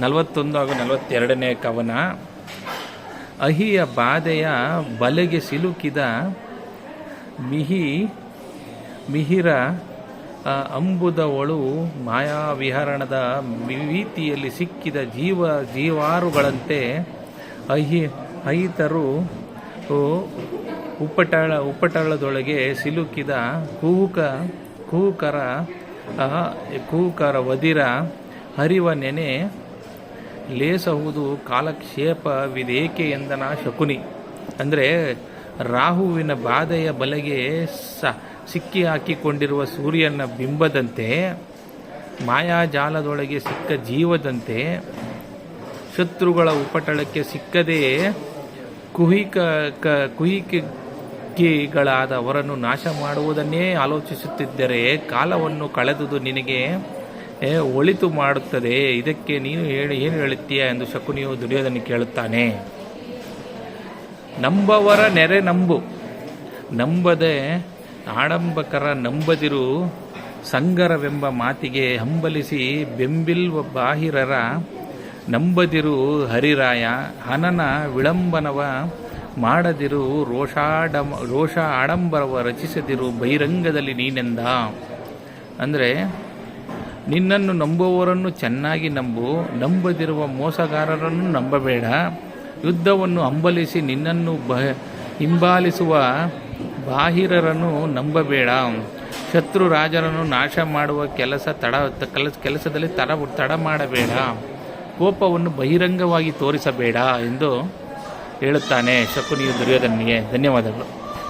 41 ಹಾಗೂ 42ನೇ ಕವನ. ಅಹಿಯ ಬಾಧೆಯ ಬಲೆಗೆ ಸಿಲುಕಿದ ಮಿಹಿರ ಅಂಬುದವಳು ಮಾಯಾವಿಹರಣದ ಭೀತಿಯಲ್ಲಿ ಸಿಕ್ಕಿದ ಜೀವಾರುಗಳಂತೆ ಅಹಿತರು ಉಪ್ಪಟಳದೊಳಗೆ ಸಿಲುಕಿದ ಕೂಕರ ವದಿರ ಹರಿವ ನೆನೆ ಲೇಸಹುದು ಕಾಲಕ್ಷೇಪವಿದೇಕೆ ಎಂದನ ಶಕುನಿ. ಅಂದರೆ ರಾಹುವಿನ ಬಾಧೆಯ ಬಲೆಗೆ ಸಿಕ್ಕಿ ಹಾಕಿಕೊಂಡಿರುವ ಸೂರ್ಯನ ಬಿಂಬದಂತೆ, ಮಾಯಾಜಾಲದೊಳಗೆ ಸಿಕ್ಕ ಜೀವದಂತೆ, ಶತ್ರುಗಳ ಉಪಟಳಕ್ಕೆ ಸಿಕ್ಕದೇ ಕುಹಿಕೆಗಳಾದ ಅವರನ್ನು ನಾಶ ಮಾಡುವುದನ್ನೇ ಆಲೋಚಿಸುತ್ತಿದ್ದರೆ ಕಾಲವನ್ನು ಕಳೆದುದು ನಿನಗೆ ಒಳಿತು ಮಾಡುತ್ತದೆ. ಇದಕ್ಕೆ ನೀನು ಏನು ಹೇಳುತ್ತೀಯ ಎಂದು ಶಕುನಿಯು ದುರ್ಯೋಧನ ಕೇಳುತ್ತಾನೆ. ನಂಬವರ ನೆರೆ ನಂಬು, ನಂಬದೆ ಆಡಂಬಕರ ನಂಬದಿರು. ಸಂಗರವೆಂಬ ಮಾತಿಗೆ ಹಂಬಲಿಸಿ ಬೆಂಬಿಲ್ವ ಬಾಹಿರರ ನಂಬದಿರು. ಹರಿರಾಯ ಹನನ ವಿಳಂಬನವ ಮಾಡದಿರು. ರೋಷ ಆಡಂಬರವ ರಚಿಸದಿರು ಬಹಿರಂಗದಲ್ಲಿ ನೀನೆಂದ. ಅಂದರೆ ನಿನ್ನನ್ನು ನಂಬುವವರನ್ನು ಚೆನ್ನಾಗಿ ನಂಬು, ನಂಬದಿರುವ ಮೋಸಗಾರರನ್ನು ನಂಬಬೇಡ. ಯುದ್ಧವನ್ನು ಹಂಬಲಿಸಿ ನಿನ್ನನ್ನು ಹಿಂಬಾಲಿಸುವ ಬಾಹಿರರನ್ನು ನಂಬಬೇಡ. ಶತ್ರು ರಾಜರನ್ನು ನಾಶ ಮಾಡುವ ಕೆಲಸದಲ್ಲಿ ತಡ ಮಾಡಬೇಡ. ಕೋಪವನ್ನು ಬಹಿರಂಗವಾಗಿ ತೋರಿಸಬೇಡ ಎಂದು ಹೇಳುತ್ತಾನೆ ಶಕುನಿಯು ದುರ್ಯೋಧನನಿಗೆ. ಧನ್ಯವಾದಗಳು.